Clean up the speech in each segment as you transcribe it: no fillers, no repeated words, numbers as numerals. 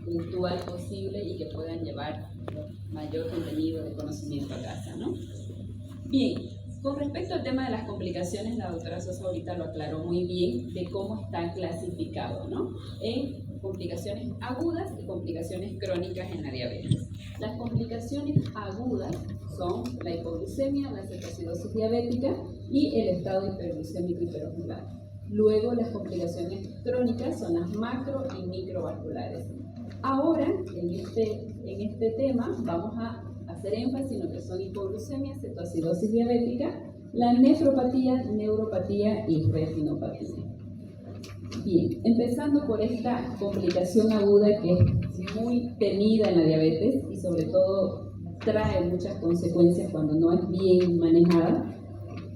puntual posible y que puedan llevar mayor contenido de conocimiento a casa, ¿no? Bien, con respecto al tema de las complicaciones, la doctora Sosa ahorita lo aclaró muy bien de cómo está clasificado, ¿no? En complicaciones agudas y complicaciones crónicas en la diabetes. Las complicaciones agudas son la hipoglucemia, la cetoacidosis diabética y el estado hiperglucémico hiperosmolar. Luego las complicaciones crónicas son las macro y microvasculares. Ahora, en este tema, vamos a hacer énfasis en lo que son hipoglucemia, cetoacidosis diabética, la nefropatía, neuropatía y retinopatía. Bien, empezando por esta complicación aguda que es muy temida en la diabetes y sobre todo trae muchas consecuencias cuando no es bien manejada.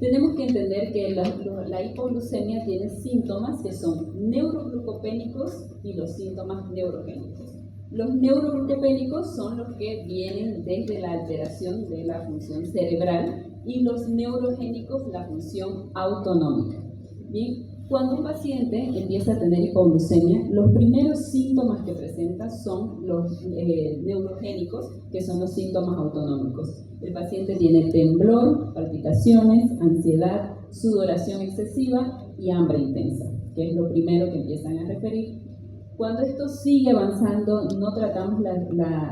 Tenemos que entender que la hipoglucemia tiene síntomas que son neuroglucopénicos y los síntomas neurogénicos. Los neuroglucopénicos son los que vienen desde la alteración de la función cerebral y los neurogénicos la función autonómica. Bien, cuando un paciente empieza a tener hipoglucemia, los primeros síntomas que presenta son los neurogénicos, que son los síntomas autonómicos. El paciente tiene temblor, palpitaciones, ansiedad, sudoración excesiva y hambre intensa, que es lo primero que empiezan a referir. Cuando esto sigue avanzando, no tratamos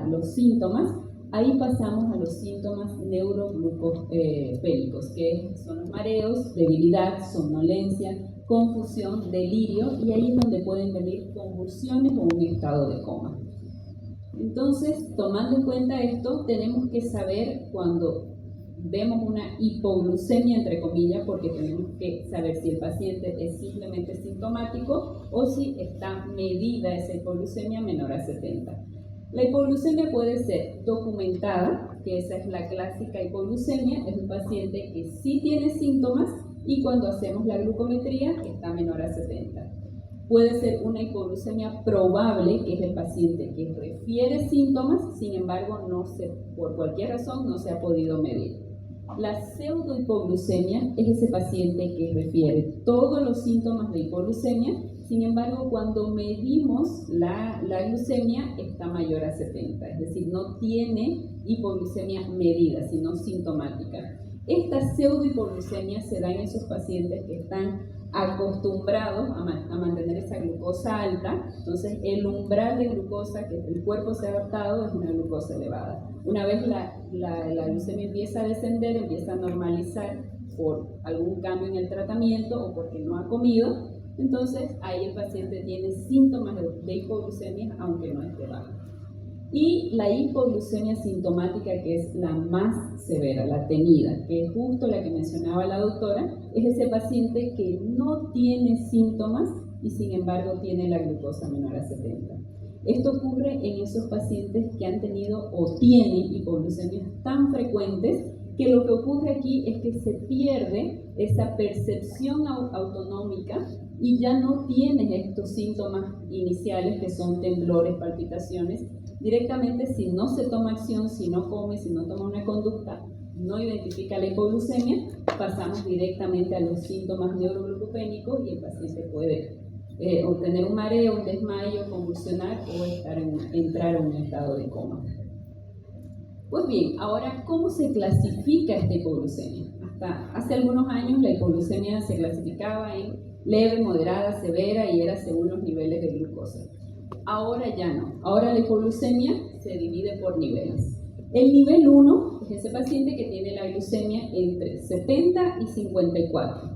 los síntomas, ahí pasamos a los síntomas neuroglucopénicos, que son los mareos, debilidad, somnolencia, confusión, delirio, y ahí es donde pueden venir convulsiones o un estado de coma. Entonces, tomando en cuenta esto, tenemos que saber cuando vemos una hipoglucemia, entre comillas, porque tenemos que saber si el paciente es simplemente sintomático o si está medida esa hipoglucemia menor a 70. La hipoglucemia puede ser documentada, que esa es la clásica hipoglucemia, es un paciente que sí tiene síntomas y cuando hacemos la glucometría está menor a 70. Puede ser una hipoglucemia probable, que es el paciente que refiere síntomas, sin embargo, por cualquier razón no se ha podido medir. La pseudohipoglucemia es ese paciente que refiere todos los síntomas de hipoglucemia, sin embargo, cuando medimos la glucemia está mayor a 70, es decir, no tiene hipoglucemia medida, sino sintomática. Esta pseudohipoglucemia se da en esos pacientes que están acostumbrados a mantener esa glucosa alta, entonces el umbral de glucosa que el cuerpo se ha adaptado es una glucosa elevada. Una vez la glucemia empieza a descender, empieza a normalizar por algún cambio en el tratamiento o porque no ha comido, entonces ahí el paciente tiene síntomas de hipoglucemia aunque no esté bajo. Y la hipoglucemia sintomática, que es la más severa, la temida, que es justo la que mencionaba la doctora, es ese paciente que no tiene síntomas y sin embargo tiene la glucosa menor a 70. Esto ocurre en esos pacientes que han tenido o tienen hipoglucemias tan frecuentes que lo que ocurre aquí es que se pierde esa percepción autonómica y ya no tienen estos síntomas iniciales que son temblores, palpitaciones. Directamente, si no se toma acción, si no come, si no toma una conducta, no identifica la hipoglucemia, pasamos directamente a los síntomas neuroglucopénicos y el paciente puede obtener un mareo, un desmayo, convulsionar o entrar en un estado de coma. Pues bien, ahora, ¿cómo se clasifica esta hipoglucemia? Hasta hace algunos años la hipoglucemia se clasificaba en leve, moderada, severa y era según los niveles de glucosa. Ahora ya no. Ahora la hipoglucemia se divide por niveles. El nivel 1 es ese paciente que tiene la glucemia entre 70 y 54.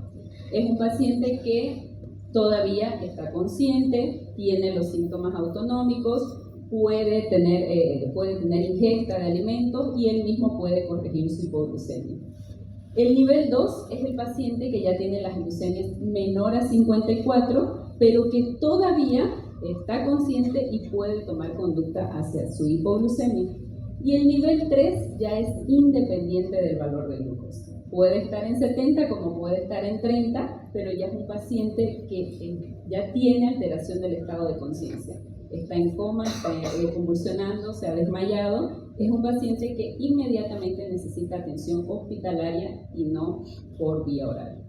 Es un paciente que todavía está consciente, tiene los síntomas autonómicos, puede tener ingesta de alimentos y él mismo puede corregir su hipoglucemia. El nivel 2 es el paciente que ya tiene las glucemias menor a 54, pero que todavía está consciente y puede tomar conducta hacia su hipoglucemia. Y el nivel 3 ya es independiente del valor de glucosa. Puede estar en 70 como puede estar en 30, pero ya es un paciente que ya tiene alteración del estado de conciencia. Está en coma, está convulsionando, se ha desmayado. Es un paciente que inmediatamente necesita atención hospitalaria y no por vía oral.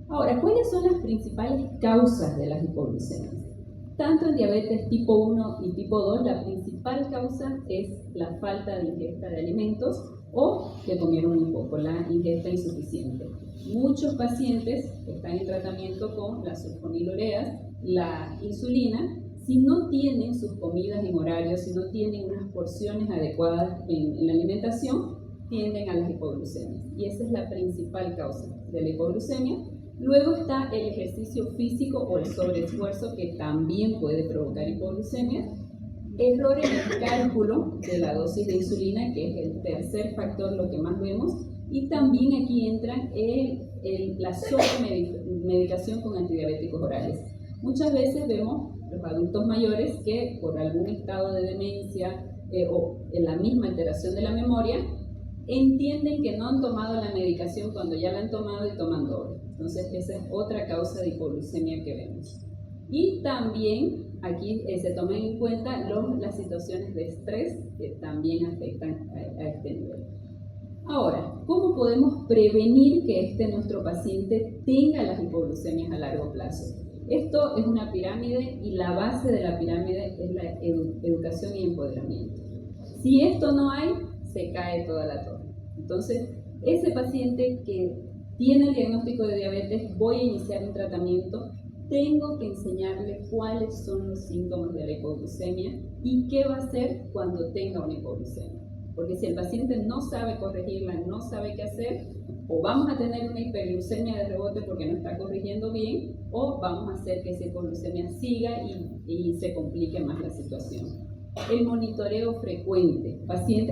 Ahora, ¿cuáles son las principales causas de las hipoglucemias? tanto en diabetes tipo 1 y tipo 2, la principal causa es la falta de ingesta de alimentos o que comieron muy poco, la ingesta insuficiente. Muchos pacientes están en tratamiento con las sulfonilureas, la insulina. Si no tienen sus comidas en horario, si no tienen unas porciones adecuadas en la alimentación, tienden a las hipoglucemias. Y esa es la principal causa de la hipoglucemia. Luego está el ejercicio físico o el sobreesfuerzo, que también puede provocar hipoglucemia. Error en el cálculo de la dosis de insulina, que es el tercer factor, lo que más vemos. Y también aquí entra la sobremedicación con antidiabéticos orales. Muchas veces vemos los adultos mayores que por algún estado de demencia o en la misma alteración de la memoria, entienden que no han tomado la medicación cuando ya la han tomado y toman doble. Entonces esa es otra causa de hipoglucemia que vemos. Y también aquí se toman en cuenta las situaciones de estrés que también afectan a este nivel. Ahora, ¿cómo podemos prevenir que nuestro paciente tenga las hipoglucemias a largo plazo? Esto es una pirámide y la base de la pirámide es la educación y empoderamiento. Si esto no hay, se cae toda la torre. Entonces, ese paciente que tiene el diagnóstico de diabetes, voy a iniciar un tratamiento, tengo que enseñarle cuáles son los síntomas de la hipoglucemia y qué va a hacer cuando tenga una hipoglucemia. Porque si el paciente no sabe corregirla, no sabe qué hacer, o vamos a tener una hiperglucemia de rebote porque no está corrigiendo bien, o vamos a hacer que esa hipoglucemia siga y se complique más la situación. El monitoreo frecuente.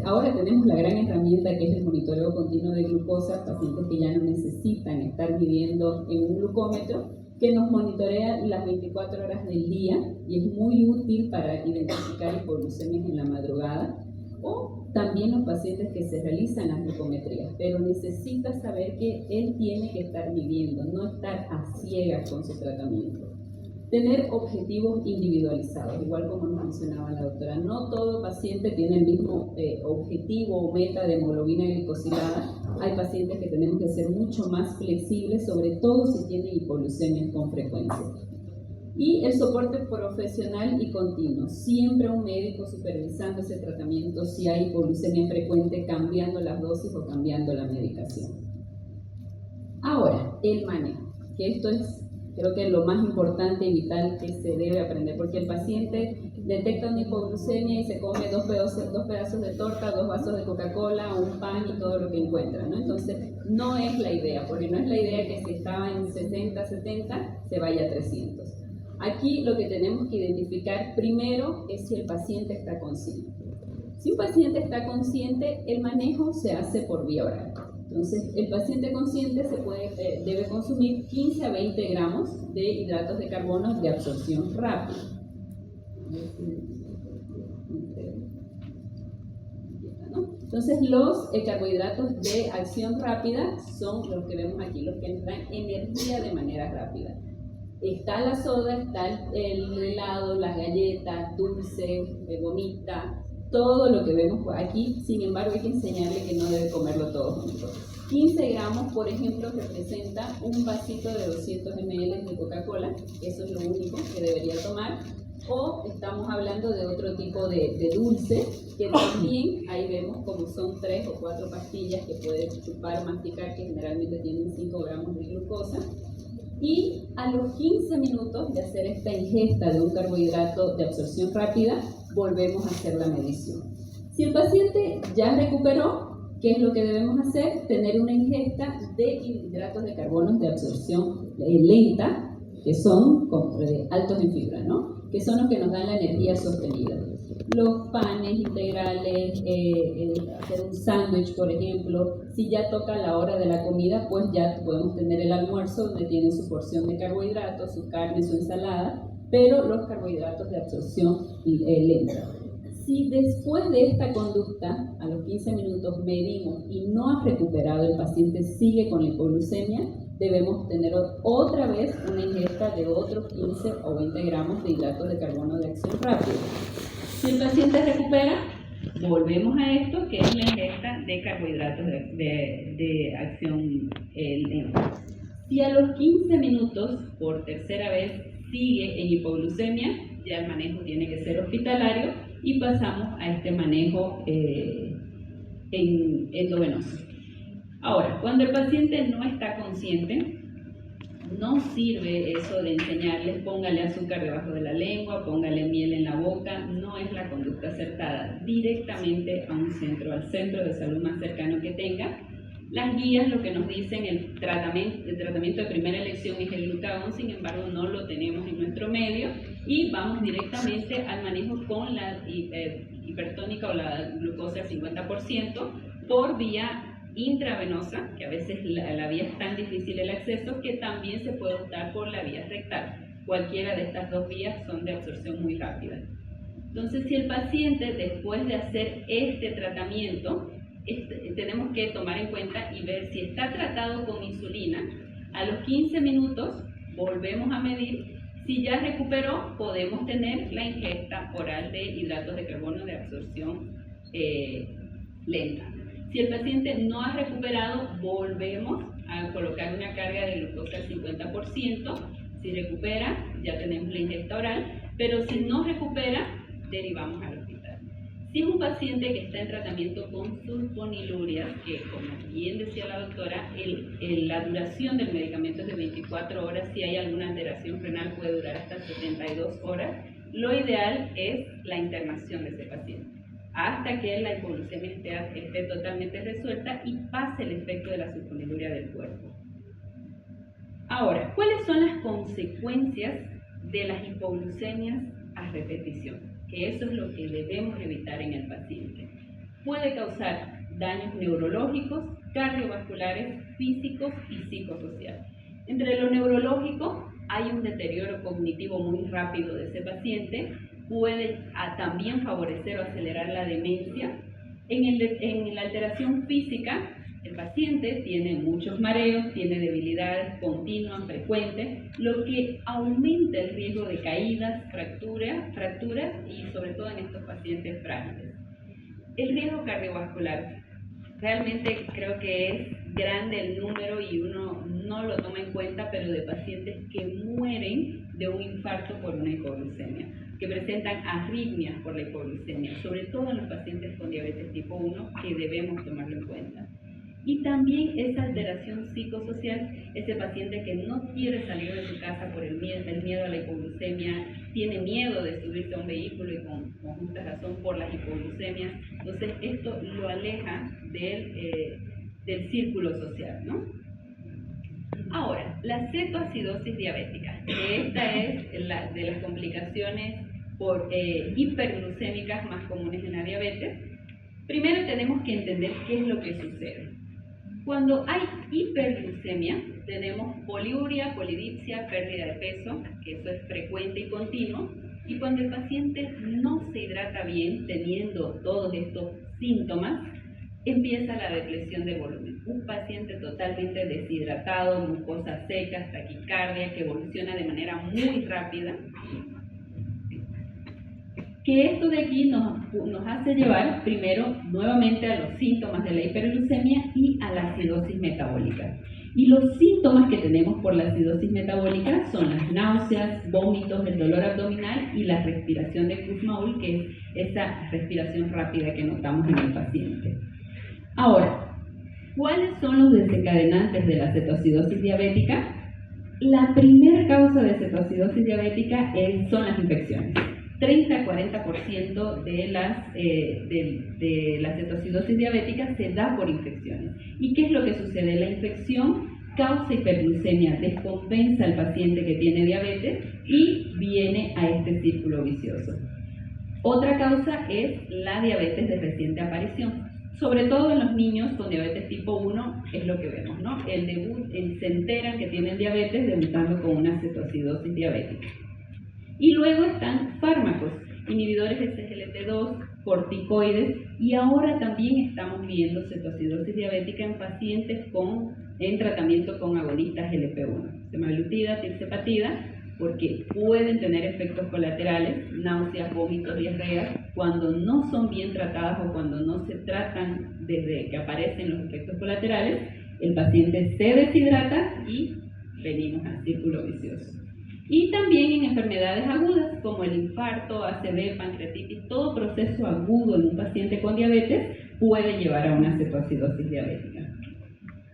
Ahora tenemos la gran herramienta que es el monitoreo continuo de glucosa, pacientes que ya no necesitan estar viviendo en un glucómetro, que nos monitorea las 24 horas del día y es muy útil para identificar hipoglucemias en la madrugada. O también los pacientes que se realizan las glucometrías, pero necesita saber que él tiene que estar viviendo, no estar a ciegas con su tratamiento. Tener objetivos individualizados, igual como nos mencionaba la doctora. No todo paciente tiene el mismo objetivo o meta de hemoglobina glicosilada. Hay pacientes que tenemos que ser mucho más flexibles, sobre todo si tienen hipoglucemias con frecuencia. Y el soporte profesional y continuo. Siempre un médico supervisando ese tratamiento, si hay hipoglucemia frecuente, cambiando las dosis o cambiando la medicación. Ahora, el manejo, que esto es, creo que lo más importante y vital que se debe aprender, porque el paciente detecta una hipoglucemia y se come dos pedazos de torta, 2 vasos de Coca-Cola, un pan y todo lo que encuentra, ¿no? Entonces, no es la idea, porque no es la idea que si estaba en 60, 70, se vaya a 300. Aquí lo que tenemos que identificar primero es si el paciente está consciente. Si un paciente está consciente, el manejo se hace por vía oral. Entonces, el paciente consciente debe consumir 15 a 20 gramos de hidratos de carbono de absorción rápida. Entonces, los carbohidratos de acción rápida son los que vemos aquí, los que nos dan energía de manera rápida. Está la soda, está el helado, las galletas, dulce, gomita, todo lo que vemos aquí. Sin embargo, hay que enseñarle que no debe comerlo todo junto. 15 gramos, por ejemplo, representa un vasito de 200 ml de Coca-Cola. Eso es lo único que debería tomar. O estamos hablando de otro tipo de dulce, que también ahí vemos como son 3 o 4 pastillas que puede chupar, masticar, que generalmente tienen 5 gramos de glucosa. Y a los 15 minutos de hacer esta ingesta de un carbohidrato de absorción rápida, volvemos a hacer la medición. Si el paciente ya recuperó, ¿qué es lo que debemos hacer? Tener una ingesta de hidratos de carbono de absorción lenta, que son altos en fibra, ¿no? Que son los que nos dan la energía sostenida. Los panes integrales, hacer un sándwich, por ejemplo. Si ya toca la hora de la comida, pues ya podemos tener el almuerzo donde tienen su porción de carbohidratos, su carne, su ensalada, pero los carbohidratos de absorción lenta. Si después de esta conducta, a los 15 minutos medimos y no ha recuperado, el paciente sigue con la hipoglucemia, debemos tener otra vez una ingesta de otros 15 o 20 gramos de hidratos de carbono de acción rápida. Si el paciente recupera, volvemos a esto, que es la ingesta de carbohidratos de acción lenta. Si a los 15 minutos, por tercera vez, sigue en hipoglucemia, ya el manejo tiene que ser hospitalario y pasamos a este manejo endovenoso. Ahora, cuando el paciente no está consciente, no sirve eso de enseñarles póngale azúcar debajo de la lengua, póngale miel en la boca, no es la conducta acertada. Directamente a un centro, al centro de salud más cercano que tenga. Las guías lo que nos dicen, el tratamiento de primera elección es el glucagón, sin embargo no lo tenemos en nuestro medio y vamos directamente al manejo con la hipertónica o la glucosa al 50% por vía intravenosa, que a veces la vía es tan difícil el acceso que también se puede optar por la vía rectal. Cualquiera de estas dos vías son de absorción muy rápida. Entonces, si el paciente después de hacer este tratamiento, tenemos que tomar en cuenta y ver si está tratado con insulina, a los 15 minutos volvemos a medir. Si ya recuperó, podemos tener la ingesta oral de hidratos de carbono de absorción lenta. Si el paciente no ha recuperado, volvemos a colocar una carga de glucosa al 50%. Si recupera, ya tenemos la ingesta oral, pero si no recupera, derivamos al hospital. Si es un paciente que está en tratamiento con sulfonilurias, que como bien decía la doctora, la duración del medicamento es de 24 horas, si hay alguna alteración renal puede durar hasta 72 horas, lo ideal es la internación de ese paciente, hasta que la hipoglucemia esté totalmente resuelta y pase el efecto de la sulfoniluria del cuerpo. Ahora, ¿cuáles son las consecuencias de las hipoglucemias a repetición? Que eso es lo que debemos evitar en el paciente. Puede causar daños neurológicos, cardiovasculares, físicos y psicosociales. Entre lo neurológico hay un deterioro cognitivo muy rápido de ese paciente, puede también favorecer o acelerar la demencia. En la alteración física, el paciente tiene muchos mareos, tiene debilidades continuas, frecuentes, lo que aumenta el riesgo de caídas, fracturas y sobre todo en estos pacientes frágiles. El riesgo cardiovascular, realmente creo que es grande el número y uno no lo toma en cuenta, pero de pacientes que mueren de un infarto por una hipoglucemia, que presentan arritmias por la hipoglucemia, sobre todo en los pacientes con diabetes tipo 1, que debemos tomarlo en cuenta. Y también esa alteración psicosocial, ese paciente que no quiere salir de su casa por el miedo a la hipoglucemia, tiene miedo de subirse a un vehículo y con justa razón por las hipoglucemias, entonces esto lo aleja del círculo social, ¿no? Ahora, la cetoacidosis diabética, que esta es de las complicaciones por hiperglucémicas más comunes en la diabetes. Primero tenemos que entender qué es lo que sucede. Cuando hay hiperglucemia, tenemos poliuria, polidipsia, pérdida de peso, que eso es frecuente y continuo, y cuando el paciente no se hidrata bien, teniendo todos estos síntomas, empieza la depresión de volumen. Un paciente totalmente deshidratado, mucosas secas, taquicardia, que evoluciona de manera muy rápida. Que esto de aquí nos hace llevar primero nuevamente a los síntomas de la hiperglucemia y a la acidosis metabólica. Y los síntomas que tenemos por la acidosis metabólica son las náuseas, vómitos, el dolor abdominal y la respiración de Kussmaul, que es esa respiración rápida que notamos en el paciente. Ahora, ¿cuáles son los desencadenantes de la cetoacidosis diabética? La primera causa de cetoacidosis diabética son las infecciones. 30 a 40% de la cetoacidosis diabética se da por infecciones. ¿Y qué es lo que sucede? La infección causa hiperglucemia, descompensa al paciente que tiene diabetes y viene a este círculo vicioso. Otra causa es la diabetes de reciente aparición. Sobre todo en los niños con diabetes tipo 1 es lo que vemos, ¿no? Se enteran que tienen diabetes debutando con una cetoacidosis diabética. Y luego están fármacos, inhibidores de SGLT2, corticoides, y ahora también estamos viendo cetoacidosis diabética en pacientes en tratamiento con agonistas GLP-1, semaglutida, tirzepatida, porque pueden tener efectos colaterales, náuseas, vómitos, diarreas, cuando no son bien tratadas o cuando no se tratan desde que aparecen los efectos colaterales, el paciente se deshidrata y venimos al círculo vicioso. Y también en enfermedades agudas como el infarto, ACV, pancreatitis, todo proceso agudo en un paciente con diabetes puede llevar a una cetoacidosis diabética.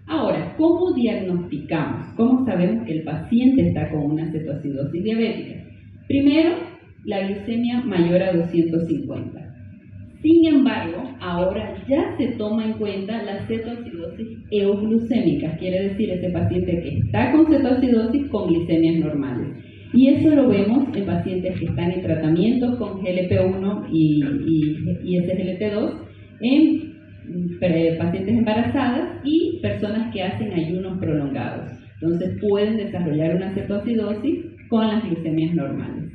Ahora, ¿cómo diagnosticamos? ¿Cómo sabemos que el paciente está con una cetoacidosis diabética? Primero, la glucemia mayor a 250. Sin embargo, ahora ya se toma en cuenta la cetoacidosis euglucémica, quiere decir ese paciente que está con cetoacidosis con glicemias normales. Y eso lo vemos en pacientes que están en tratamientos con GLP-1 y SGLT2, en pacientes embarazadas y personas que hacen ayunos prolongados. Entonces pueden desarrollar una cetoacidosis con las glicemias normales.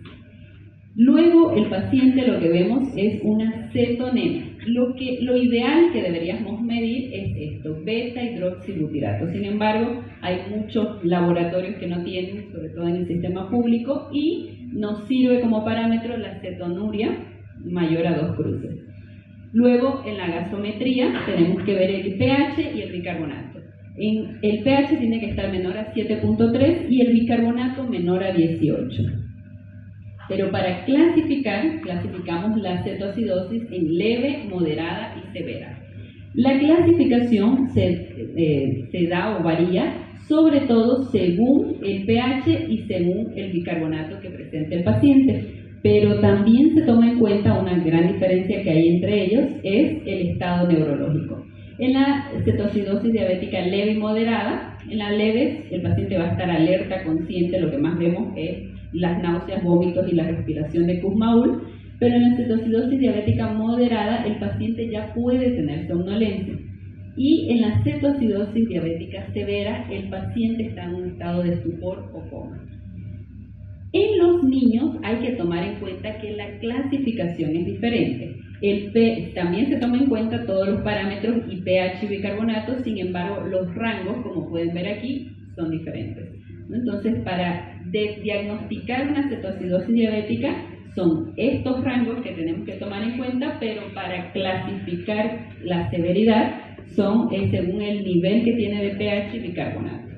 Luego el paciente lo que vemos es una cetonemia. Lo ideal que deberíamos medir es esto, beta-hidroxibutirato. Sin embargo, hay muchos laboratorios que no tienen, sobre todo en el sistema público, y nos sirve como parámetro la cetonuria mayor a 2 cruces. Luego, en la gasometría, tenemos que ver el pH y el bicarbonato. El pH tiene que estar menor a 7.3 y el bicarbonato menor a 18. Pero para clasificar, clasificamos la cetoacidosis en leve, moderada y severa. La clasificación se da o varía sobre todo según el pH y según el bicarbonato que presenta el paciente. Pero también se toma en cuenta una gran diferencia que hay entre ellos, es el estado neurológico. En la cetoacidosis diabética leve y moderada, en la leve el paciente va a estar alerta, consciente, lo que más vemos es las náuseas, vómitos y la respiración de Kussmaul, pero en la cetoacidosis diabética moderada el paciente ya puede tener somnolencia. Y en la cetoacidosis diabética severa el paciente está en un estado de estupor o coma. En los niños hay que tomar en cuenta que la clasificación es diferente. También se toma en cuenta todos los parámetros y pH y bicarbonato, sin embargo los rangos, como pueden ver aquí, son diferentes. Entonces, para diagnosticar una cetoacidosis diabética son estos rangos que tenemos que tomar en cuenta, pero para clasificar la severidad son según el nivel que tiene de pH y bicarbonato.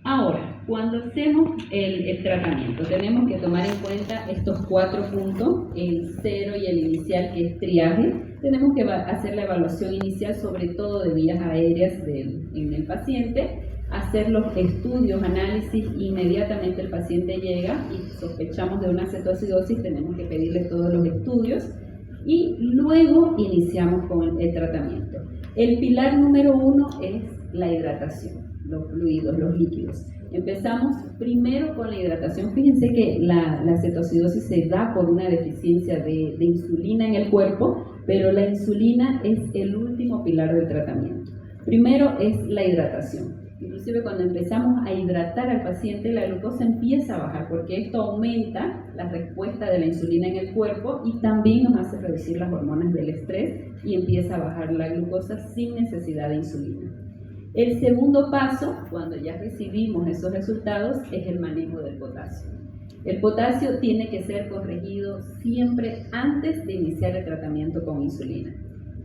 Ahora, cuando hacemos el tratamiento, tenemos que tomar en cuenta estos 4 puntos, el 0 y el inicial, que es triaje. Tenemos que hacer la evaluación inicial, sobre todo de vías aéreas en el paciente, hacer los estudios, análisis, inmediatamente el paciente llega y sospechamos de una cetoacidosis, tenemos que pedirle todos los estudios y luego iniciamos con el tratamiento. El pilar número 1 es la hidratación, los fluidos, los líquidos. Empezamos primero con la hidratación. Fíjense que la cetoacidosis se da por una deficiencia de insulina en el cuerpo, pero la insulina es el último pilar del tratamiento. Primero es la hidratación. Inclusive cuando empezamos a hidratar al paciente, la glucosa empieza a bajar porque esto aumenta la respuesta de la insulina en el cuerpo y también nos hace reducir las hormonas del estrés y empieza a bajar la glucosa sin necesidad de insulina. El segundo paso, cuando ya recibimos esos resultados, es el manejo del potasio. El potasio tiene que ser corregido siempre antes de iniciar el tratamiento con insulina.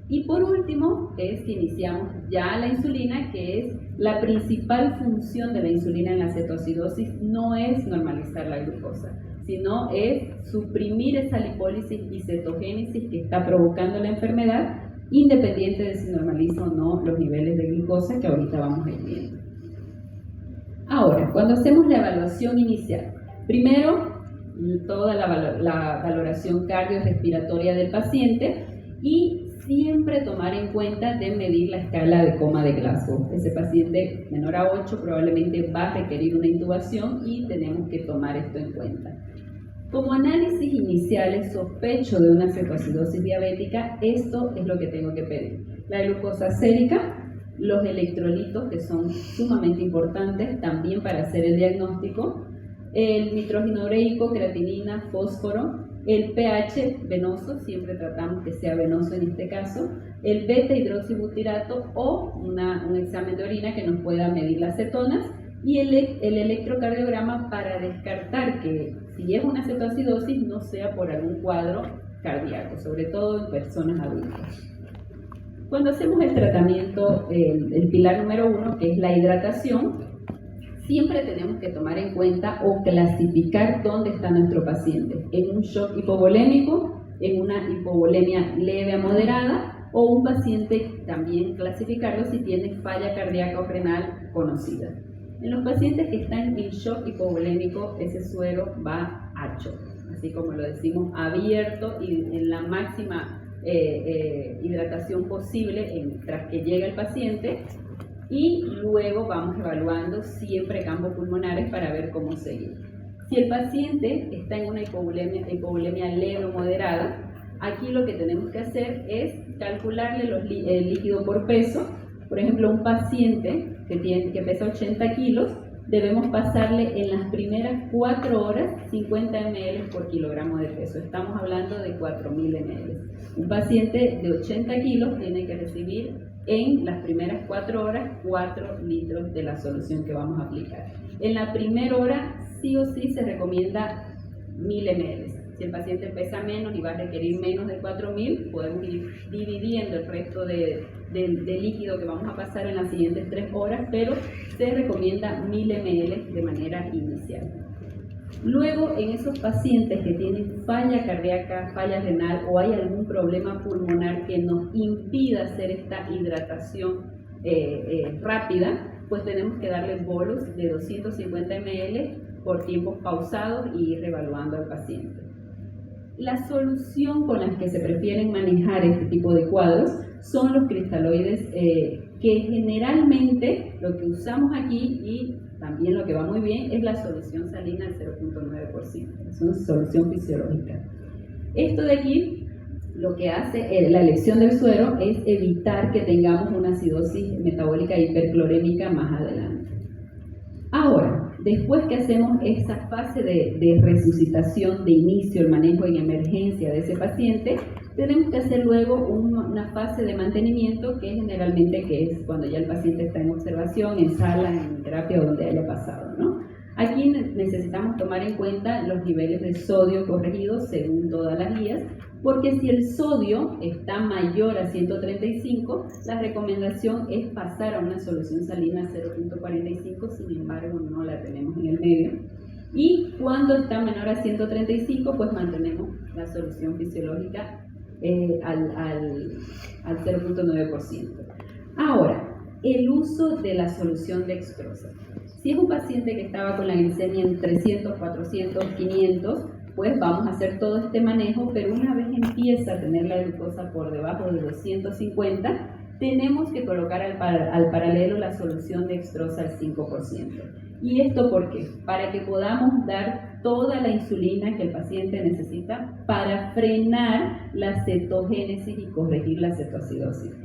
Y por último, es que iniciamos ya la insulina, que es la principal función de la insulina en la cetoacidosis, no es normalizar la glucosa, sino es suprimir esa lipólisis y cetogénesis que está provocando la enfermedad, independiente de si normaliza o no los niveles de glucosa, que ahorita vamos a ir viendo. Ahora, cuando hacemos la evaluación inicial, primero toda la valoración cardiorrespiratoria del paciente y siempre tomar en cuenta de medir la escala de coma de Glasgow. Ese paciente menor a 8 probablemente va a requerir una intubación y tenemos que tomar esto en cuenta. Como análisis iniciales, sospecho de una cetoacidosis diabética, esto es lo que tengo que pedir. La glucosa sérica, los electrolitos, que son sumamente importantes también para hacer el diagnóstico, el nitrógeno ureico, creatinina, fósforo, el pH venoso, siempre tratamos que sea venoso en este caso, el beta-hidroxibutirato o un examen de orina que nos pueda medir las cetonas y el electrocardiograma para descartar que si es una cetoacidosis no sea por algún cuadro cardíaco, sobre todo en personas adultas. Cuando hacemos el tratamiento, el pilar número 1, que es la hidratación, siempre tenemos que tomar en cuenta o clasificar dónde está nuestro paciente, en un shock hipovolémico, en una hipovolemia leve a moderada, o un paciente también clasificarlo si tiene falla cardíaca o renal conocida. En los pacientes que están en shock hipovolémico, ese suero va ancho, así como lo decimos, abierto y en la máxima hidratación posible tras que llega el paciente, y luego vamos evaluando siempre campos pulmonares para ver cómo seguir. Si el paciente está en una hipovolemia leve o moderada, aquí lo que tenemos que hacer es calcularle el líquido por peso. Por ejemplo, un paciente que pesa 80 kilos, debemos pasarle en las primeras 4 horas 50 ml por kilogramo de peso. Estamos hablando de 4.000 ml. Un paciente de 80 kilos tiene que recibir en las primeras 4 horas 4 litros de la solución que vamos a aplicar. En la primera hora sí o sí se recomienda 1.000 ml. Si el paciente pesa menos y va a requerir menos de 4.000, podemos ir dividiendo el resto de líquido que vamos a pasar en las siguientes 3 horas, pero se recomienda 1.000 ml de manera inicial. Luego, en esos pacientes que tienen falla cardíaca, falla renal o hay algún problema pulmonar que nos impida hacer esta hidratación rápida, pues tenemos que darle bolus de 250 ml por tiempos pausados y ir reevaluando al paciente. La solución con la que se prefieren manejar este tipo de cuadros son los cristaloides, que generalmente lo que usamos aquí y también lo que va muy bien es la solución salina al 0.9%, es una solución fisiológica. Esto de aquí lo que hace la elección del suero es evitar que tengamos una acidosis metabólica hiperclorémica más adelante. Ahora, después que hacemos esa fase de resucitación, de inicio, el manejo en emergencia de ese paciente, tenemos que hacer luego una fase de mantenimiento que es cuando ya el paciente está en observación, en sala, en terapia o donde haya pasado, ¿no? Aquí necesitamos tomar en cuenta los niveles de sodio corregidos según todas las guías, porque si el sodio está mayor a 135, la recomendación es pasar a una solución salina 0.45, sin embargo no la tenemos en el medio. Y cuando está menor a 135, pues mantenemos la solución fisiológica al 0.9%. Ahora, el uso de la solución dextrosa. Si es un paciente que estaba con la glicemia en 300, 400, 500, pues vamos a hacer todo este manejo, pero una vez empieza a tener la glucosa por debajo de 250, tenemos que colocar al paralelo la solución dextrosa al 5%. ¿Y esto por qué? Para que podamos dar toda la insulina que el paciente necesita para frenar la cetogénesis y corregir la cetoacidosis.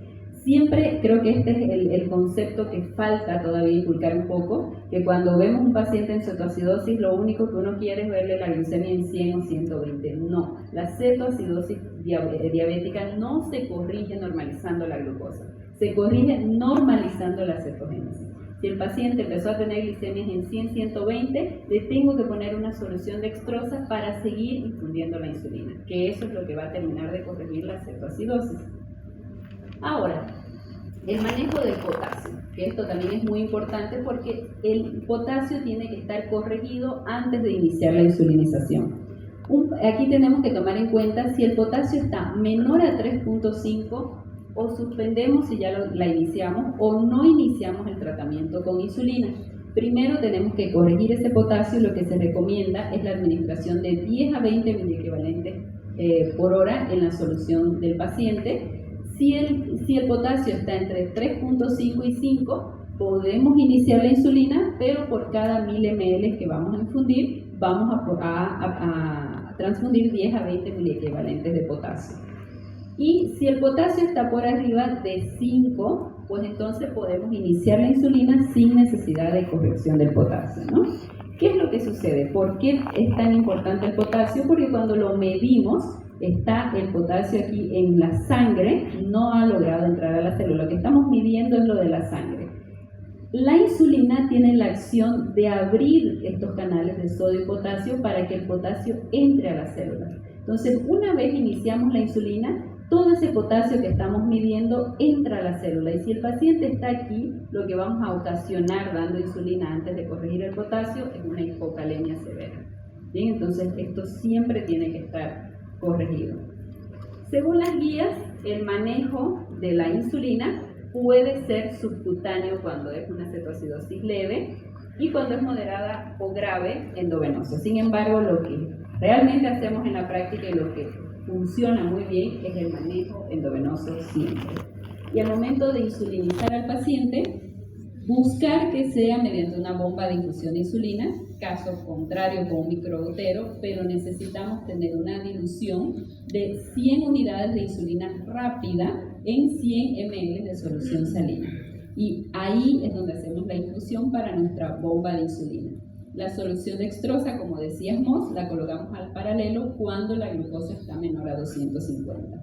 Siempre creo que este es el concepto que falta todavía inculcar un poco, que cuando vemos un paciente en cetoacidosis, lo único que uno quiere es verle la glucemia en 100 o 120. No, la cetoacidosis diabética no se corrige normalizando la glucosa, se corrige normalizando la cetogénesis. Si el paciente empezó a tener glicemias en 100, 120, le tengo que poner una solución dextrosa para seguir infundiendo la insulina, que eso es lo que va a terminar de corregir la cetoacidosis. Ahora, el manejo del potasio, que esto también es muy importante porque el potasio tiene que estar corregido antes de iniciar la insulinización. Aquí tenemos que tomar en cuenta si el potasio está menor a 3.5, o suspendemos si ya la iniciamos o no iniciamos el tratamiento con insulina. Primero tenemos que corregir ese potasio y lo que se recomienda es la administración de 10 a 20 miliequivalentes por hora en la solución del paciente. Si el potasio está entre 3.5 y 5, podemos iniciar la insulina, pero por cada 1.000 ml que vamos a infundir, vamos a transfundir 10 a 20 miliequivalentes de potasio. Y si el potasio está por arriba de 5, pues entonces podemos iniciar la insulina sin necesidad de corrección del potasio, ¿no? ¿Qué es lo que sucede? ¿Por qué es tan importante el potasio? Porque cuando lo medimos, está el potasio aquí en la sangre, no ha logrado entrar a la célula. Lo que estamos midiendo es lo de la sangre. La insulina tiene la acción de abrir estos canales de sodio y potasio para que el potasio entre a la célula. Entonces, una vez iniciamos la insulina, todo ese potasio que estamos midiendo entra a la célula, y si el paciente está aquí, lo que vamos a ocasionar dando insulina antes de corregir el potasio es una hipocalemia severa. Bien, entonces esto siempre tiene que estar corregido. Según las guías, el manejo de la insulina puede ser subcutáneo cuando es una cetoacidosis leve y cuando es moderada o grave endovenoso. Sin embargo, lo que realmente hacemos en la práctica y lo que funciona muy bien es el manejo endovenoso siempre. Y al momento de insulinizar al paciente, buscar que sea mediante una bomba de infusión de insulina, caso contrario con un microgotero, pero necesitamos tener una dilución de 100 unidades de insulina rápida en 100 ml de solución salina. Y ahí es donde hacemos la infusión para nuestra bomba de insulina. La solución dextrosa, como decíamos, la colocamos al paralelo cuando la glucosa está menor a 250.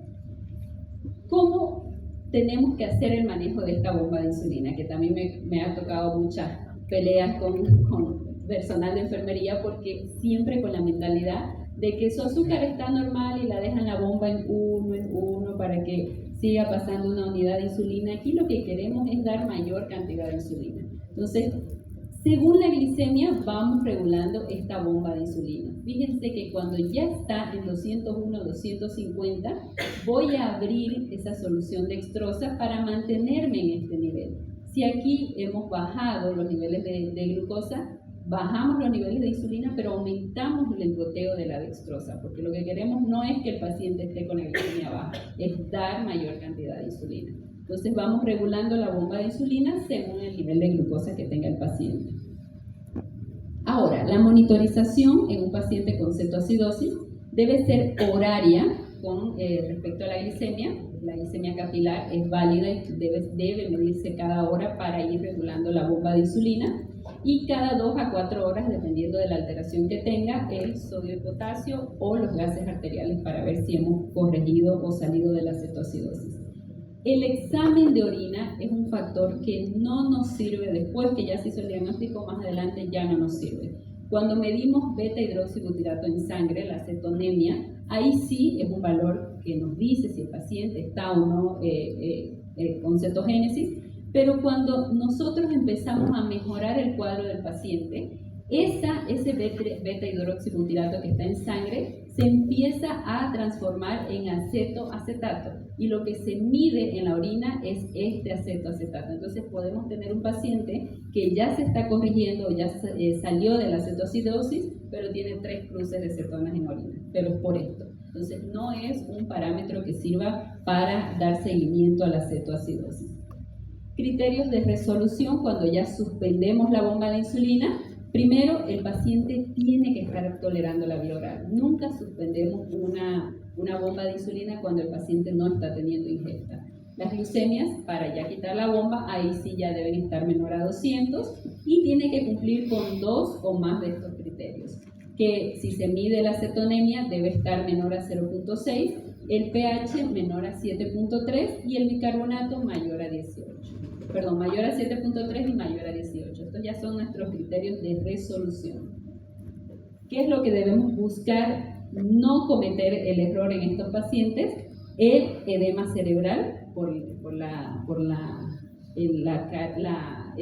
¿Cómo tenemos que hacer el manejo de esta bomba de insulina? Que también me ha tocado muchas peleas con personal de enfermería, porque siempre con la mentalidad de que su azúcar está normal y la dejan la bomba en uno para que siga pasando una unidad de insulina. Aquí lo que queremos es dar mayor cantidad de insulina. Entonces, según la glicemia, vamos regulando esta bomba de insulina. Fíjense que cuando ya está en 201, 250, voy a abrir esa solución dextrosa para mantenerme en este nivel. Si aquí hemos bajado los niveles de glucosa, bajamos los niveles de insulina, pero aumentamos el goteo de la dextrosa, porque lo que queremos no es que el paciente esté con la glicemia baja, es dar mayor cantidad de insulina. Entonces vamos regulando la bomba de insulina según el nivel de glucosa que tenga el paciente. Ahora, la monitorización en un paciente con cetoacidosis debe ser horaria con respecto a la glicemia. La glicemia capilar es válida y debe medirse cada hora para ir regulando la bomba de insulina, y cada 2 a 4 horas, dependiendo de la alteración que tenga, el sodio y potasio o los gases arteriales, para ver si hemos corregido o salido de la cetoacidosis. El examen de orina es un factor que no nos sirve después que ya se hizo el diagnóstico, más adelante ya no nos sirve. Cuando medimos beta-hidroxibutirato en sangre, la cetonemia, ahí sí es un valor que nos dice si el paciente está o no con cetogénesis, pero cuando nosotros empezamos a mejorar el cuadro del paciente, ese beta-hidroxibutirato que está en sangre se empieza a transformar en acetato, y lo que se mide en la orina es este acetato. Entonces podemos tener un paciente que ya se está corrigiendo, ya salió de la cetoacidosis, pero tiene 3 cruces de cetonas en orina, pero es por esto. Entonces no es un parámetro que sirva para dar seguimiento a la cetoacidosis. Criterios de resolución cuando ya suspendemos la bomba de insulina. Primero, el paciente tiene que estar tolerando la vía oral. Nunca suspendemos una bomba de insulina cuando el paciente no está teniendo ingesta. Las glucemias, para ya quitar la bomba, ahí sí ya deben estar menor a 200, y tiene que cumplir con 2 o más de estos criterios. Que si se mide la cetonemia debe estar menor a 0.6, el pH menor a 7.3 y el bicarbonato mayor a 7.3 y mayor a 18. Estos ya son nuestros criterios de resolución. ¿Qué es lo que debemos buscar? No cometer el error en estos pacientes: el edema cerebral por el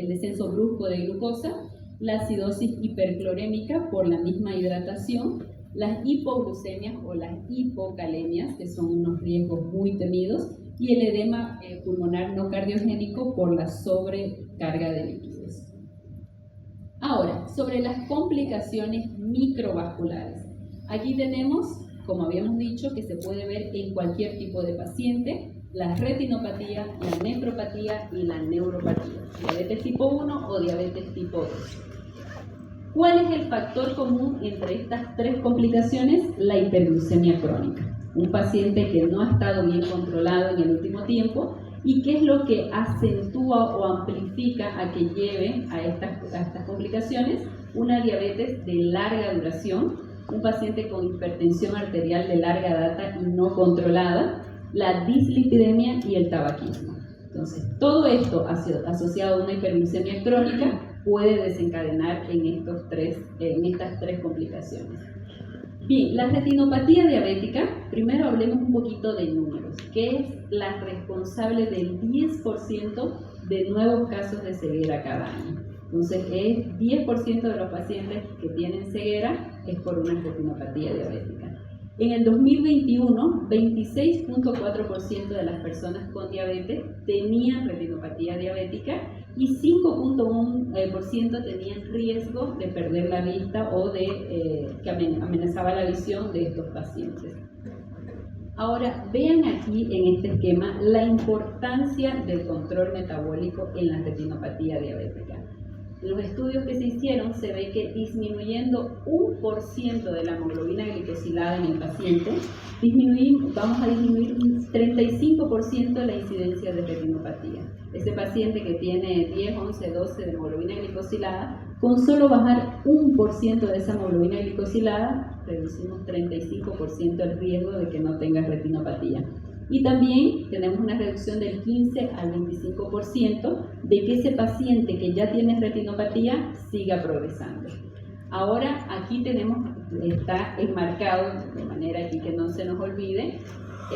descenso brusco de glucosa, la acidosis hiperclorémica por la misma hidratación, las hipoglucemias o las hipocalemias, que son unos riesgos muy temidos, y el edema pulmonar no cardiogénico por la sobrecarga de líquidos. Ahora, sobre las complicaciones microvasculares. Aquí tenemos, como habíamos dicho, que se puede ver en cualquier tipo de paciente: la retinopatía, la nefropatía y la neuropatía, diabetes tipo 1 o diabetes tipo 2. ¿Cuál es el factor común entre estas 3 complicaciones? La hiperglucemia crónica. Un paciente que no ha estado bien controlado en el último tiempo, y qué es lo que acentúa o amplifica a que lleve a estas complicaciones: una diabetes de larga duración, un paciente con hipertensión arterial de larga data y no controlada, la dislipidemia y el tabaquismo. Entonces, todo esto asociado a una hiperglucemia crónica puede desencadenar en estas 3 complicaciones. Bien, la retinopatía diabética, primero hablemos un poquito de números, que es la responsable del 10% de nuevos casos de ceguera cada año. Entonces, es 10% de los pacientes que tienen ceguera es por una retinopatía diabética. En el 2021, 26.4% de las personas con diabetes tenían retinopatía diabética y 5.1% tenían riesgo de perder la vista o de que amenazaba la visión de estos pacientes. Ahora, vean aquí en este esquema la importancia del control metabólico en la retinopatía diabética. En los estudios que se hicieron se ve que disminuyendo 1% de la hemoglobina glicosilada en el paciente, vamos a disminuir un 35% la incidencia de retinopatía. Ese paciente que tiene 10, 11, 12 de hemoglobina glicosilada, con solo bajar 1% de esa hemoglobina glicosilada, reducimos 35% el riesgo de que no tenga retinopatía. Y también tenemos una reducción del 15 al 25% de que ese paciente que ya tiene retinopatía siga progresando. Ahora aquí está enmarcado, de manera aquí que no se nos olvide,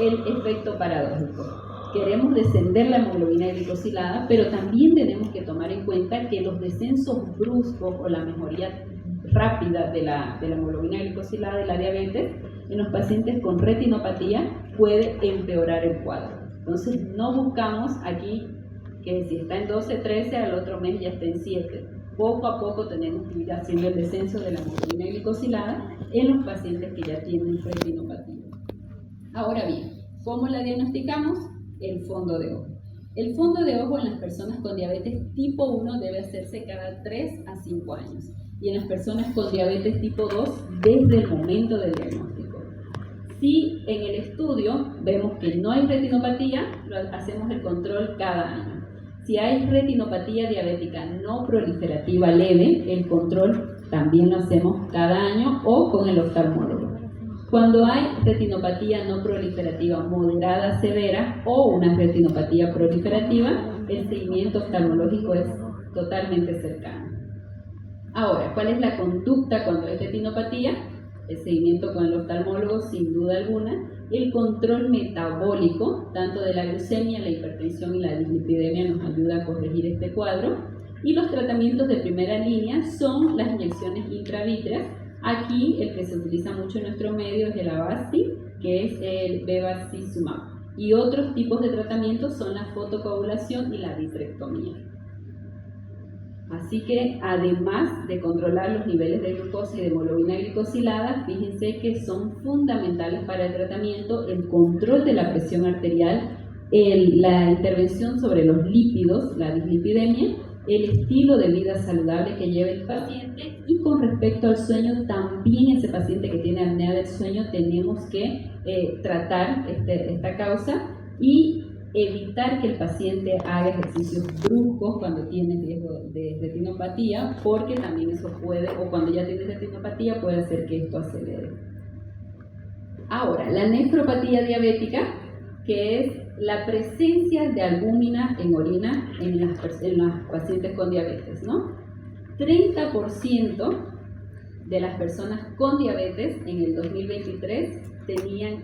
el efecto paradójico. Queremos descender la hemoglobina glicosilada, pero también tenemos que tomar en cuenta que los descensos bruscos o la mejoría rápida de la hemoglobina glicosilada de la diabetes en los pacientes con retinopatía puede empeorar el cuadro. Entonces no buscamos aquí que si está en 12, 13, al otro mes ya está en 7. Poco a poco tenemos que ir haciendo el descenso de la hemoglobina glicosilada en los pacientes que ya tienen retinopatía. Ahora bien, ¿cómo la diagnosticamos? El fondo de ojo. El fondo de ojo en las personas con diabetes tipo 1 debe hacerse cada 3 a 5 años y en las personas con diabetes tipo 2 desde el momento del diagnóstico. Si en el estudio vemos que no hay retinopatía, hacemos el control cada año. Si hay retinopatía diabética no proliferativa leve, el control también lo hacemos cada año o con el oftalmólogo. Cuando hay retinopatía no proliferativa moderada severa o una retinopatía proliferativa, el seguimiento oftalmológico es totalmente cercano. Ahora, ¿cuál es la conducta cuando hay retinopatía? El seguimiento con el oftalmólogo, sin duda alguna. El control metabólico, tanto de la glucemia, la hipertensión y la dislipidemia, nos ayuda a corregir este cuadro. Y los tratamientos de primera línea son las inyecciones intravítreas. Aquí el que se utiliza mucho en nuestro medio es el Avastin, que es el bevacizumab. Y otros tipos de tratamientos son la fotocoagulación y la vitrectomía. Así que además de controlar los niveles de glucosa y de hemoglobina glicosilada, fíjense que son fundamentales para el tratamiento el control de la presión arterial, la intervención sobre los lípidos, la dislipidemia, el estilo de vida saludable que lleva el paciente y con respecto al sueño, también ese paciente que tiene apnea del sueño tenemos que tratar esta causa y evitar que el paciente haga ejercicios bruscos cuando tiene riesgo de retinopatía, porque también eso puede, o cuando ya tiene retinopatía, puede hacer que esto acelere. Ahora, la nefropatía diabética, que es la presencia de albúmina en orina en los pacientes con diabetes, ¿no? 30% de las personas con diabetes en el 2023 tenían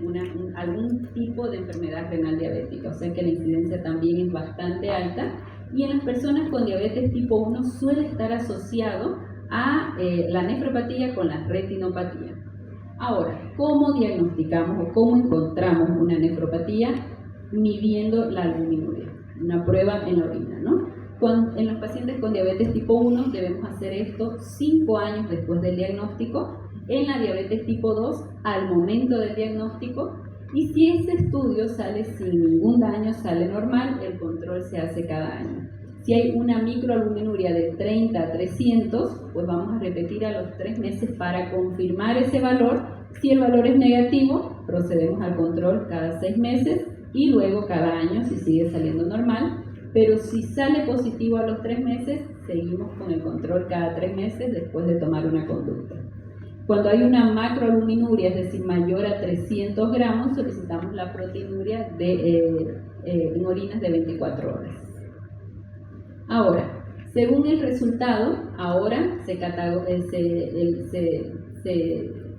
algún tipo de enfermedad renal diabética, o sea que la incidencia también es bastante alta, y en las personas con diabetes tipo 1 suele estar asociado a la nefropatía con la retinopatía. Ahora, ¿cómo diagnosticamos o cómo encontramos una nefropatía? Midiendo la albuminuria, una prueba en la orina, ¿no? En los pacientes con diabetes tipo 1 debemos hacer esto 5 años después del diagnóstico, en la diabetes tipo 2 al momento del diagnóstico, y si ese estudio sale sin ningún daño, sale normal, el control se hace cada año. Si hay una microalbuminuria de 30 a 300, pues vamos a repetir a los 3 meses para confirmar ese valor. Si el valor es negativo, procedemos al control cada 6 meses y luego cada año si sigue saliendo normal. Pero si sale positivo a los 3 meses, seguimos con el control cada 3 meses después de tomar una conducta. Cuando hay una macroalbuminuria, es decir, mayor a 300 gramos, solicitamos la proteinuria en orinas de 24 horas. Ahora, según el resultado, ahora se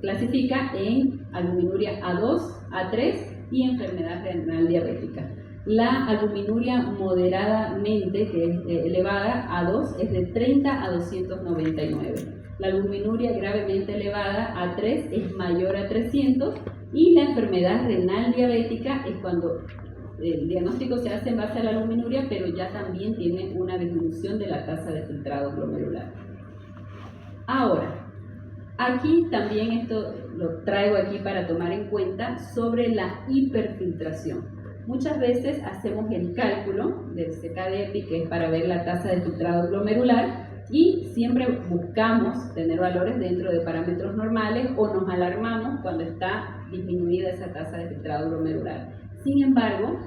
clasifica en albuminuria A2, A3 y enfermedad renal diabética. La albuminuria moderadamente, que es elevada, A2, es de 30 a 299. La albuminuria gravemente elevada, A3, es mayor a 300. Y la enfermedad renal diabética es cuando el diagnóstico se hace en base a la albuminuria, pero ya también tiene una disminución de la tasa de filtrado glomerular. Ahora, aquí también esto lo traigo aquí para tomar en cuenta sobre la hiperfiltración. Muchas veces hacemos el cálculo del CKD-EPI, que es para ver la tasa de filtrado glomerular, y siempre buscamos tener valores dentro de parámetros normales o nos alarmamos cuando está disminuida esa tasa de filtrado glomerular. Sin embargo,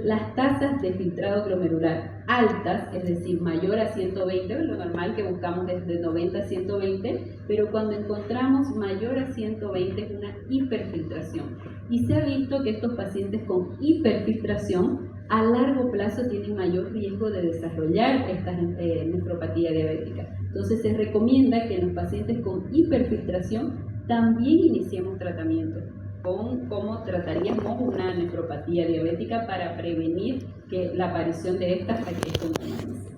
las tasas de filtrado glomerular altas, es decir, mayor a 120, lo normal que buscamos es de 90 a 120, pero cuando encontramos mayor a 120 es una hiperfiltración. Y se ha visto que estos pacientes con hiperfiltración a largo plazo tienen mayor riesgo de desarrollar esta nefropatía diabética. Entonces se recomienda que en los pacientes con hiperfiltración también iniciemos tratamiento con cómo trataríamos una nefropatía diabética para prevenir que la aparición de estas aquí continuas.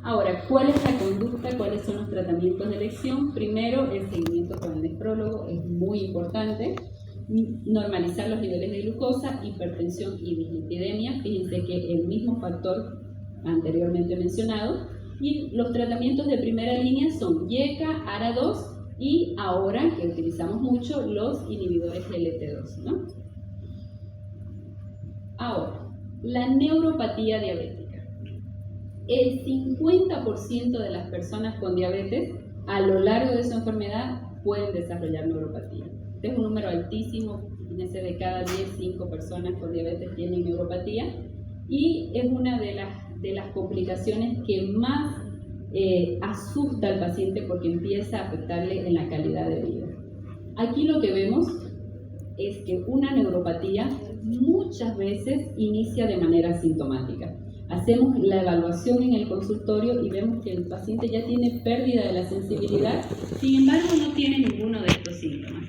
Ahora, ¿cuál es la conducta? ¿Cuáles son los tratamientos de elección? Primero, el seguimiento con el nefrólogo es muy importante. Normalizar los niveles de glucosa, hipertensión y dislipidemia. Fíjense que el mismo factor anteriormente mencionado. Y los tratamientos de primera línea son YECA, ARA2 y ahora que utilizamos mucho los inhibidores LT2, ¿no? Ahora, la neuropatía diabética. El 50% de las personas con diabetes a lo largo de su enfermedad pueden desarrollar neuropatía. Este es un número altísimo, fíjense, de cada 10, 5 personas con diabetes tienen neuropatía y es una de las complicaciones que más asusta al paciente porque empieza a afectarle en la calidad de vida. Aquí lo que vemos es que una neuropatía muchas veces inicia de manera asintomática. Hacemos la evaluación en el consultorio y vemos que el paciente ya tiene pérdida de la sensibilidad, sin embargo no tiene ninguno de estos síntomas.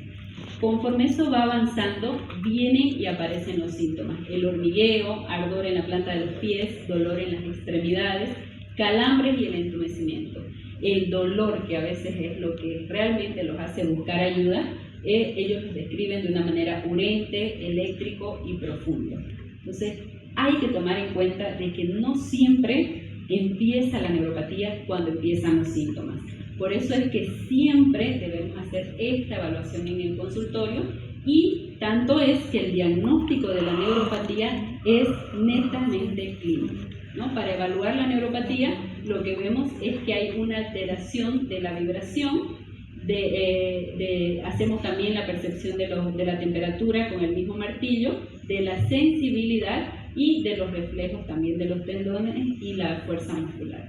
Conforme eso va avanzando, vienen y aparecen los síntomas. El hormigueo, ardor en la planta de los pies, dolor en las extremidades, calambres y el entumecimiento. El dolor, que a veces es lo que realmente los hace buscar ayuda, ellos los describen de una manera urente, eléctrico y profundo. Entonces, hay que tomar en cuenta de que no siempre empieza la neuropatía cuando empiezan los síntomas. Por eso es que siempre debemos hacer esta evaluación en el consultorio y tanto es que el diagnóstico de la neuropatía es netamente clínico, ¿no? Para evaluar la neuropatía lo que vemos es que hay una alteración de la vibración, hacemos también la percepción de la temperatura con el mismo martillo, de la sensibilidad y de los reflejos también de los tendones y la fuerza muscular.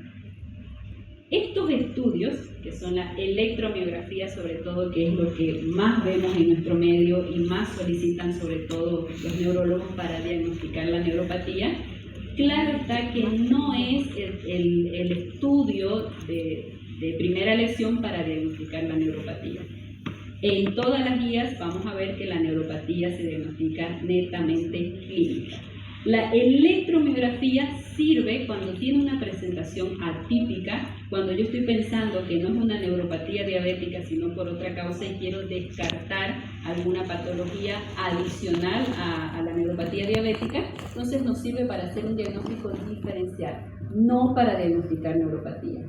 Estos estudios, que son la electromiografía sobre todo, que es lo que más vemos en nuestro medio y más solicitan sobre todo los neurólogos para diagnosticar la neuropatía, claro está que no es el estudio de primera elección para diagnosticar la neuropatía. En todas las guías vamos a ver que la neuropatía se diagnostica netamente clínica. La electromiografía sirve cuando tiene una presentación atípica, cuando yo estoy pensando que no es una neuropatía diabética, sino por otra causa y quiero descartar alguna patología adicional a la neuropatía diabética, entonces nos sirve para hacer un diagnóstico diferencial, no para diagnosticar neuropatía.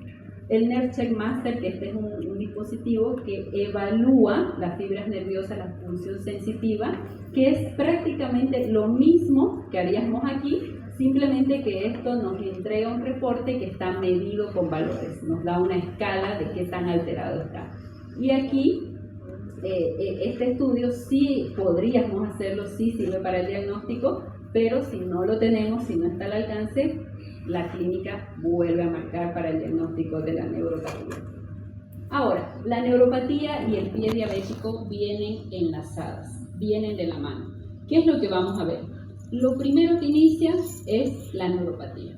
El NervCheck Master, que este es un dispositivo que evalúa las fibras nerviosas, la función sensitiva, que es prácticamente lo mismo que haríamos aquí, simplemente que esto nos entrega un reporte que está medido con valores, nos da una escala de qué tan alterado está. Y aquí, este estudio sí podríamos hacerlo, sí sirve para el diagnóstico, pero si no lo tenemos, si no está al alcance, la clínica vuelve a marcar para el diagnóstico de la neuropatía. Ahora, la neuropatía y el pie diabético vienen enlazadas, vienen de la mano. ¿Qué es lo que vamos a ver? Lo primero que inicia es la neuropatía.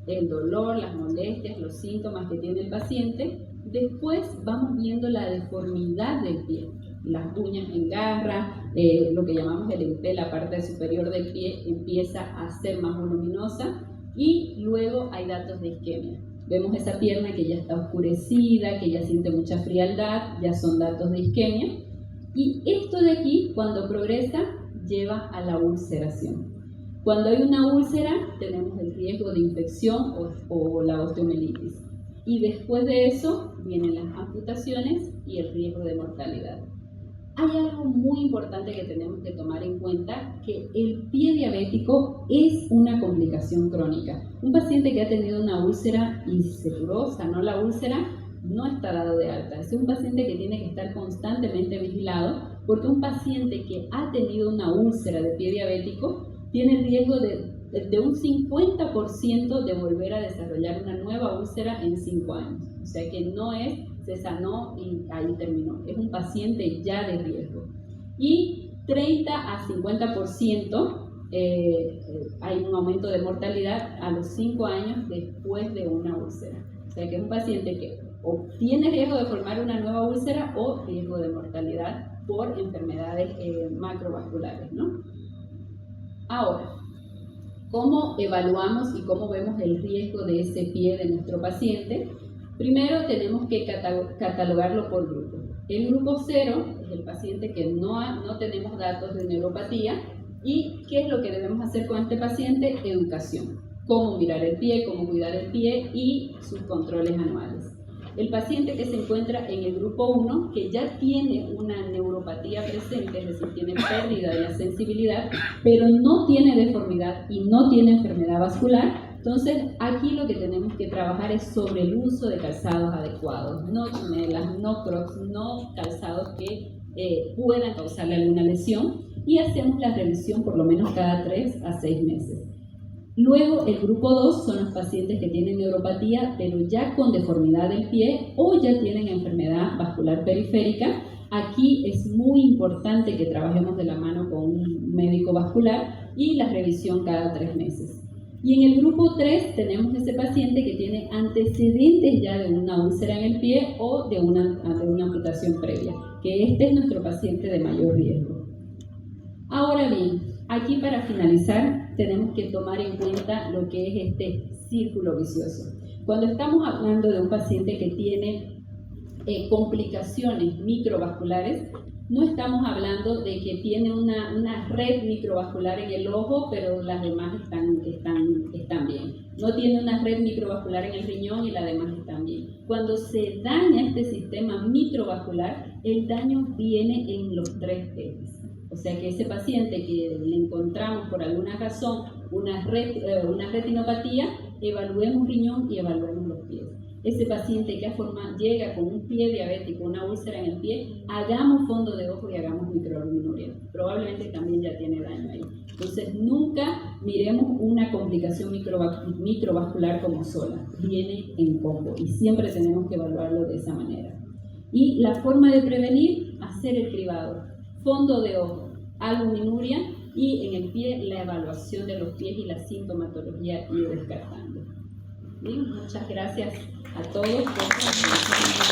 El dolor, las molestias, los síntomas que tiene el paciente. Después vamos viendo la deformidad del pie. las uñas engarran, lo que llamamos el empé, la parte superior del pie empieza a ser más voluminosa y luego hay datos de isquemia. Vemos esa pierna que ya está oscurecida, que ya siente mucha frialdad, ya son datos de isquemia. Y esto de aquí, cuando progresa, lleva a la ulceración. Cuando hay una úlcera, tenemos el riesgo de infección o la osteomielitis. Y después de eso, vienen las amputaciones y el riesgo de mortalidad. Hay algo muy importante que tenemos que tomar en cuenta, que el pie diabético es una complicación crónica. Un paciente que ha tenido una úlcera y se curó, sanó la úlcera, no está dado de alta. Es un paciente que tiene que estar constantemente vigilado, porque un paciente que ha tenido una úlcera de pie diabético tiene el riesgo de un 50% de volver a desarrollar una nueva úlcera en 5 años. O sea que no es, se sanó y ahí terminó. Es un paciente ya de riesgo. Y 30 a 50% hay un aumento de mortalidad a los 5 años después de una úlcera. O sea que es un paciente que o tiene riesgo de formar una nueva úlcera o riesgo de mortalidad por enfermedades macrovasculares, ¿no? Ahora, ¿cómo evaluamos y cómo vemos el riesgo de ese pie de nuestro paciente? Primero tenemos que catalogarlo por grupo. El grupo 0 es el paciente que no tenemos datos de neuropatía. ¿Y qué es lo que debemos hacer con este paciente? Educación. Cómo mirar el pie, cómo cuidar el pie y sus controles anuales. El paciente que se encuentra en el grupo 1, que ya tiene una neuropatía presente, es decir, tiene pérdida de la sensibilidad, pero no tiene deformidad y no tiene enfermedad vascular, entonces aquí lo que tenemos que trabajar es sobre el uso de calzados adecuados, no chinelas, no crocs, no calzados que puedan causarle alguna lesión, y hacemos la revisión por lo menos cada 3 a 6 meses. Luego, el grupo 2 son los pacientes que tienen neuropatía, pero ya con deformidad del pie o ya tienen enfermedad vascular periférica. Aquí es muy importante que trabajemos de la mano con un médico vascular y la revisión cada 3 meses. Y en el grupo 3 tenemos ese paciente que tiene antecedentes ya de una úlcera en el pie o de una amputación previa, que este es nuestro paciente de mayor riesgo. Ahora bien, aquí para finalizar tenemos que tomar en cuenta lo que es este círculo vicioso. Cuando estamos hablando de un paciente que tiene complicaciones microvasculares, no estamos hablando de que tiene una red microvascular en el ojo, pero las demás están bien. No tiene una red microvascular en el riñón y las demás están bien. Cuando se daña este sistema microvascular, el daño viene en los 3 ejes. O sea que ese paciente que le encontramos por alguna razón una retinopatía, evaluemos riñón y evaluemos los pies. Ese paciente que llega con un pie diabético, una úlcera en el pie, hagamos fondo de ojo y hagamos microalbuminuria. Probablemente también ya tiene daño ahí. Entonces nunca miremos una complicación microvascular como sola. Viene en combo y siempre tenemos que evaluarlo de esa manera. Y la forma de prevenir, hacer el cribado. Fondo de ojo, albuminuria y en el pie la evaluación de los pies y la sintomatología ir descartando. Bien, muchas gracias a todos por su atención.